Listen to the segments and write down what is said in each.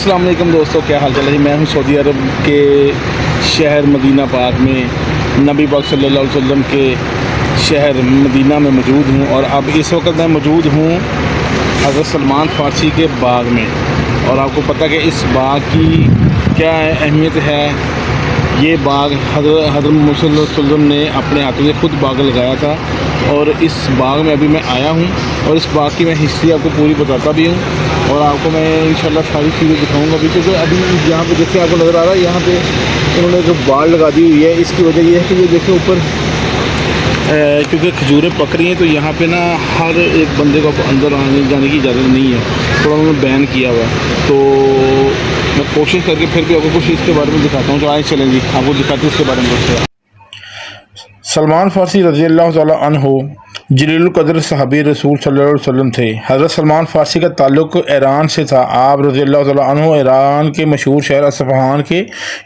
अस्सलाम वालेकुम दोस्तों, क्या हाल चाल है जी। मैं हूं सऊदी अरब के शहर मदीना पाक में नबी पाक सल्लल्लाहु अलैहि वसल्लम के शहर मदीना में मौजूद हूं। और अब इस वक्त मैं मौजूद हूं हज़रत सलमान फ़ारसी के बाग में। और आपको पता है कि इस बाग की क्या अहमियत है। ये बाग हज़रत मोहम्मद सल्लल्लाहु अलैहि वसल्लम ने अपने हाथों से खुद बाग लगाया था। और इस बाग में अभी मैं आया हूँ और इस बाग की मैं हिस्ट्री आपको पूरी बताता भी हूँ। और आपको मैं इंशाल्लाह सारी चीज़ें दिखाऊंगा अभी, क्योंकि अभी यहाँ पे देखिए आपको नज़र आ रहा है, यहाँ पे उन्होंने जो बाड़ लगा दी हुई है। इसकी वजह यह है कि ये देखिए ऊपर क्योंकि खजूरें पक रही हैं, तो यहाँ पे ना हर एक बंदे को अंदर आने जाने की इजाज़त नहीं है, थोड़ा उन्होंने बैन किया हुआ है। तो मैं कोशिश करके फिर भी आपको कुछ इसके बारे में दिखाता हूँ। तो आए चलें जी, आपको दिखाते हैं इसके बारे में। सलमान फ़ारसी रज़ी अल्लाह तआला अन्हु जलीलुल क़द्र सहाबी रसूल सल्लल्लाहु अलैहि वसल्लम थे। हज़रत सलमान फ़ारसी का ताल्लुक़ ईरान से था। आप रज़ी अल्लाह तआला अन्हु ईरान के मशहूर शहर असफ़हान के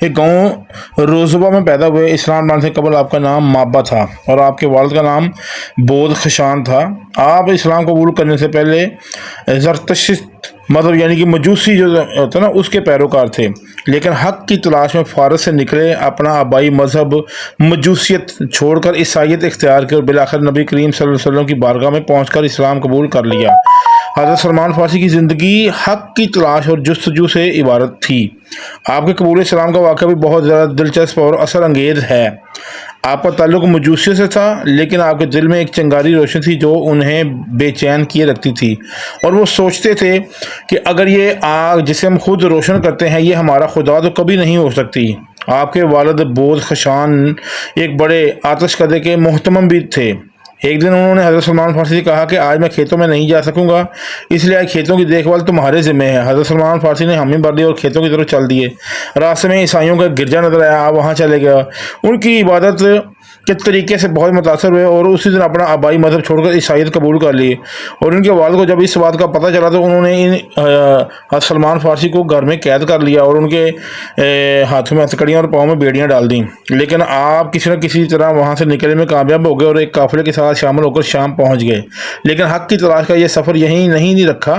एक गाँव रोज़बा में पैदा हुए। इस्लाम लाने से कबल आपका नाम माबा था और आपके वालिद का नाम बोध खशान था। आप इस्लाम कबूल करने से पहले ज़रतुश्त मतलब यानी कि मजूसी जो होता है ना, उसके पैरोकार थे, लेकिन हक़ की तलाश में फ़ारस से निकले, अपना आबाई मज़हब मजूसियत छोड़कर ईसाईयत इख्तियार की और बिलाखिर नबी करीम सल्लल्लाहु अलैहि वसल्लम की बारगाह में पहुंचकर इस्लाम कबूल कर लिया। हज़रत सलमान फ़ारसी की ज़िंदगी हक़ की तलाश और जस्तजू से इबारत थी। आपके कबूल इस्लाम का वाक़या भी बहुत ज़्यादा दिलचस्प और असर अंगेज़ है। आपका ताल्लुक़ मजूसियों से था, लेकिन आपके दिल में एक चिंगारी रोशन थी जो उन्हें बेचैन किए रखती थी। और वो सोचते थे कि अगर ये आग जिसे हम खुद रोशन करते हैं ये हमारा खुदा तो कभी नहीं हो सकती। आपके वालिद बोध खशान एक बड़े आतिशकदे के मोहतमम भी थे। एक दिन उन्होंने हज़रत सलमान फ़ारसी से कहा कि आज मैं खेतों में नहीं जा सकूंगा, इसलिए आज खेतों की देखभाल तुम्हारे ज़िम्मे है। हज़रत सलमान फ़ारसी ने हामी भर ली और खेतों की तरफ चल दिए। रास्ते में ईसाइयों का गिरजा नजर आया, आप वहाँ चले गया। उनकी इबादत के तरीके से बहुत मुतासर हुए और उसी दिन अपना आबाई मज़हब छोड़कर ईसाईयत कबूल कर ली। और उनके वालिद को जब इस बात का पता चला तो उन्होंने हज़रत सलमान फ़ारसी को घर में कैद कर लिया और उनके हाथों में हथकड़ियाँ और पाँव में बेड़ियाँ डाल दी। लेकिन आप किसी न किसी तरह वहाँ से निकलने में कामयाब हो गए और एक काफ़िले के साथ शामिल होकर शाम पहुँच गए। लेकिन हक़ की तलाश का ये सफ़र यहीं नहीं रखा।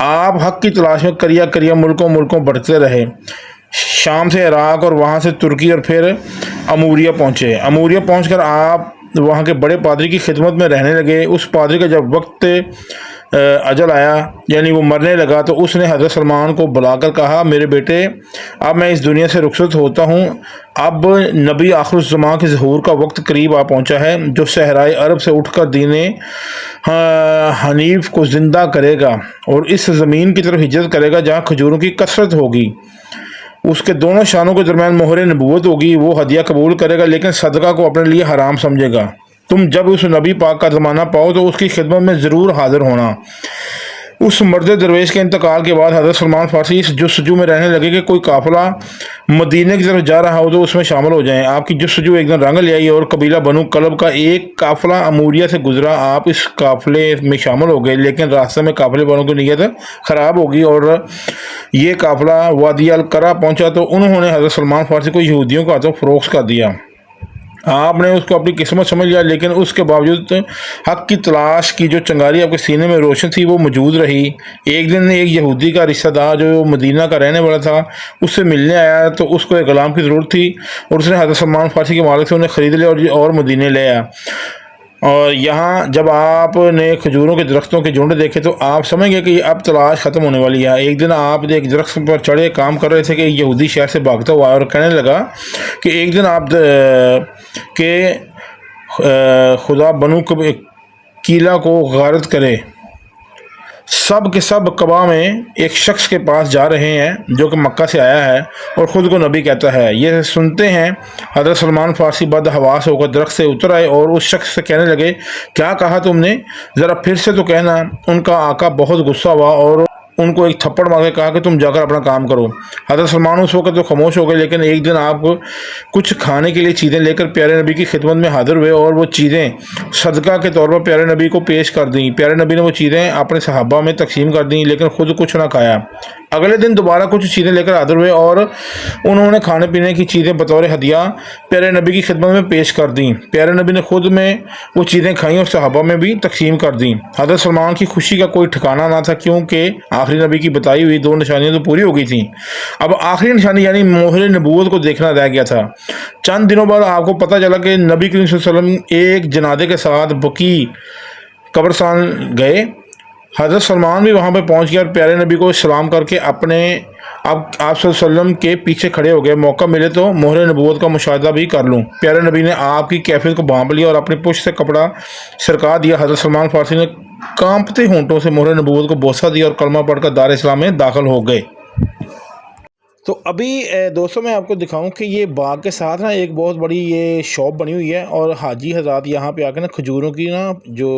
आप हक़ की तलाश में करिया करिया मुल्कों मुल्कों बढ़ते रहे। शाम से इराक़ और वहाँ से तुर्की और फिर अमूरिया पहुँचे। अमूरिया पहुँचकर आप वहाँ के बड़े पादरी की खिदमत में रहने लगे। उस पादरी का जब वक्त अजल आया, यानी वो मरने लगा, तो उसने हज़रत सलमान को बुलाकर कहा, मेरे बेटे अब मैं इस दुनिया से रुखसत होता हूँ। अब नबी आखिरुज़्ज़मां के ज़हूर का वक्त करीब आ पहुँचा है, जो सहराए अरब से उठकर दीने हनीफ को ज़िंदा करेगा और इस ज़मीन की तरफ हिजरत करेगा जहाँ खजूरों की कसरत होगी। उसके दोनों शानों के दरमियान मोहर नबूवत होगी। वो हदिया कबूल करेगा लेकिन सदका को अपने लिए हराम समझेगा। तुम जब उस नबी पाक का ज़माना पाओ तो उसकी खिदमत में ज़रूर हाज़िर होना। उस मर्द दरवेश के इंतकाल के बाद हज़रत सलमान फ़ारसी इस जस्तजू में रहने लगे कि कोई काफ़िला मदीने की तरफ जा रहा हो तो उसमें शामिल हो जाएं। आपकी जस्तजू एक दिन रंग ले आई और कबीला बनु कलब का एक काफ़िला अमूरिया से गुजरा। आप इस काफ़िले में शामिल हो गए, लेकिन रास्ते में काफ़िले वालों की नीयत ख़राब होगी और ये काफ़िला वादी अल करा पहुँचा तो उन्होंने हज़रत सलमान फ़ारसी को यहूदियों के हाथों फ़रोख्त कर दिया। आपने उसको अपनी किस्मत समझ लिया, लेकिन उसके बावजूद हक़ की तलाश की जो चिंगारी आपके सीने में रोशन थी वो मौजूद रही। एक दिन एक यहूदी का रिश्तेदार जो मदीना का रहने वाला था उससे मिलने आया, तो उसको एक ग़ुलाम की ज़रूरत थी और उसने हज़रत सलमान फ़ारसी के मालिक से उन्हें ख़रीद लिया और मदीने ले आया। और यहाँ जब आपने खजूरों के दरख्तों के झुंड देखे तो आप समझ गए कि अब तलाश ख़त्म होने वाली है। एक दिन आप एक दरख्त पर चढ़े काम कर रहे थे कि यहूदी शहर से भागता हुआ और कहने लगा कि एक दिन आप खुदा बनु कीला को गारत करे। सब के सब कबा में एक शख्स के पास जा रहे हैं जो कि मक्का से आया है और ख़ुद को नबी कहता है। ये सुनते हैं हज़रत सलमान फ़ारसी बदहवास होकर दरख्त से उतर आए और उस शख्स से कहने लगे, क्या कहा तुमने, ज़रा फिर से तो कहना। उनका आका बहुत गुस्सा हुआ और उनको एक थप्पड़ मार के कहा कि तुम जाकर अपना काम करो। हज़रत सलमान उस वक्त तो खामोश हो गए, लेकिन एक दिन आप कुछ खाने के लिए चीज़ें लेकर प्यारे नबी की खिदमत में हाजिर हुए और वो चीज़ें सदका के तौर पर प्यारे नबी को पेश कर दी। प्यारे नबी ने वो चीज़ें अपने सहाबा में तकसीम कर दी, लेकिन ख़ुद कुछ ना खाया। अगले दिन दोबारा कुछ चीज़ें लेकर हाजिर हुए और उन्होंने खाने पीने की चीज़ें बतौर हदिया प्यारे नबी की खिदमत में पेश कर दी। प्यारे नबी ने खुद में वो चीज़ें खाई और सहाबा में भी तकसीम कर दी। हज़रत सलमान की खुशी का कोई ठिकाना ना था, क्योंकि आखिरी नबी की बताई हुई 2 निशानियाँ तो पूरी हो गई थी। अब आखिरी निशानी यानी मोहर नबूवत को देखना रह गया था। चंद दिनों बाद आपको पता चला कि नबी करीम सल्लल्लाहु अलैहि वसल्लम एक जनाजे के साथ बकी कब्रस्तान गए। हज़रत सलमान भी वहाँ पे पहुँच गया और प्यारे नबी को सलाम करके अपने आप सल्लल्लाहु अलैहि वसल्लम के पीछे खड़े हो गए। मौका मिले तो मोहर नबूवत का मुशाहिदा भी कर लूँ। प्यारे नबी ने आपकी कैफियत को भांप लिया और अपनी पुष्ट से कपड़ा सरका दिया। हज़रत सलमान फारसी ने कांपते होंठों से मोहर नबूवत को बोसा दिया और कलमा पढ़कर दार इस्लाम में दाखिल हो गए। तो अभी दोस्तों मैं आपको दिखाऊं कि ये बाग के साथ ना एक बहुत बड़ी ये शॉप बनी हुई है और हाजी हज़रात यहाँ पे आके ना खजूरों की ना जो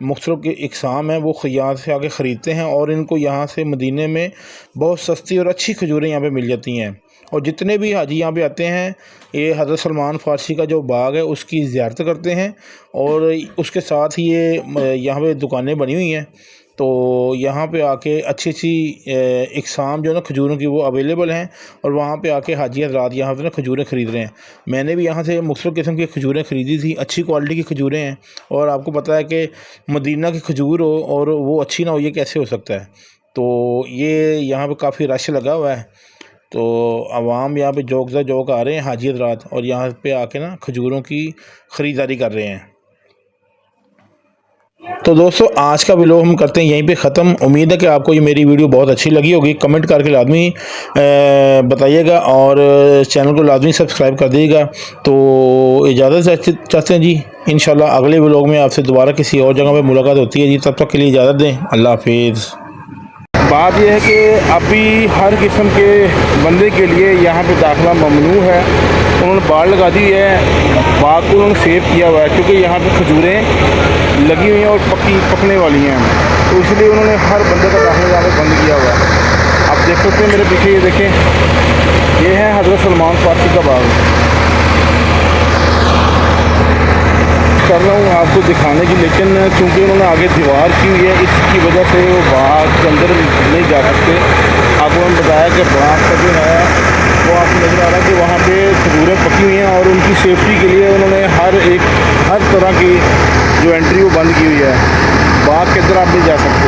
मुख्तलिफ के इकसाम है वो यहाँ से आके ख़रीदते हैं और इनको यहाँ से मदीने में बहुत सस्ती और अच्छी खजूरें यहाँ पे मिल जाती हैं। और जितने भी हाजी यहाँ पे आते हैं ये हज़रत सलमान फ़ारसी का जो बाग है उसकी ज़ियारत करते हैं और उसके साथ ही ये यहाँ पे दुकानें बनी हुई हैं। तो यहाँ पे आके अच्छी अच्छी इकसाम जो है ना खजूरों की वो अवेलेबल हैं और वहाँ पे आके हाजी हज़रात यहाँ पे ना खजूरें ख़रीद रहे हैं। मैंने भी यहाँ से मुख्तलिफ़ किस्म की खजूरें ख़रीदी थी, अच्छी क्वालिटी की खजूरें हैं। और आपको पता है कि मदीना की खजूर हो और वो अच्छी ना हो, ये कैसे हो सकता है। तो ये यहाँ पे काफ़ी रश लगा हुआ है, तो आवाम यहाँ पे जोक ज़ा जोक आ रहे हैं हाजी हज़रात और यहाँ पे आके ना खजूरों की ख़रीदारी कर रहे हैं। तो दोस्तों आज का व्लॉग हम करते हैं यहीं पे ख़त्म। उम्मीद है कि आपको ये मेरी वीडियो बहुत अच्छी लगी होगी। कमेंट करके लाजमी बताइएगा और चैनल को लाजमी सब्सक्राइब कर दीजिएगा। तो इजाज़त चाहते हैं जी, इंशाल्लाह अगले व्लॉग में आपसे दोबारा किसी और जगह पे मुलाकात होती है जी। तब तक के लिए इजाज़त दें, अल्लाह हाफिज़। बात यह है कि अभी हर किस्म के बंदे के लिए यहाँ पे दाखिला ममनू है। उन्होंने बाड़ लगा दी है, बाग को उन्होंने सेव किया हुआ है क्योंकि यहाँ पे खजूरें लगी हुई हैं और पकने वाली हैं, तो इसलिए उन्होंने हर बंदे का दाखिला यहाँ पे बंद किया हुआ है। आप देख सकते हैं मेरे पीछे, ये देखें, ये है हज़रत सलमान फ़ारसी का बाग। कर रहा हूँ आपको दिखाने की, लेकिन चूँकि उन्होंने आगे दीवार की हुई है इसकी वजह से वो बाग के अंदर नहीं जा सकते। आपको मैंने बताया कि बाग का जो है वो आपको नज़र आ रहा है कि वहाँ पे खजूरें पकी हुई हैं और उनकी सेफ्टी के लिए उन्होंने हर तरह की जो एंट्री वो बंद की हुई है। बाग के अंदर आप नहीं जा सकते।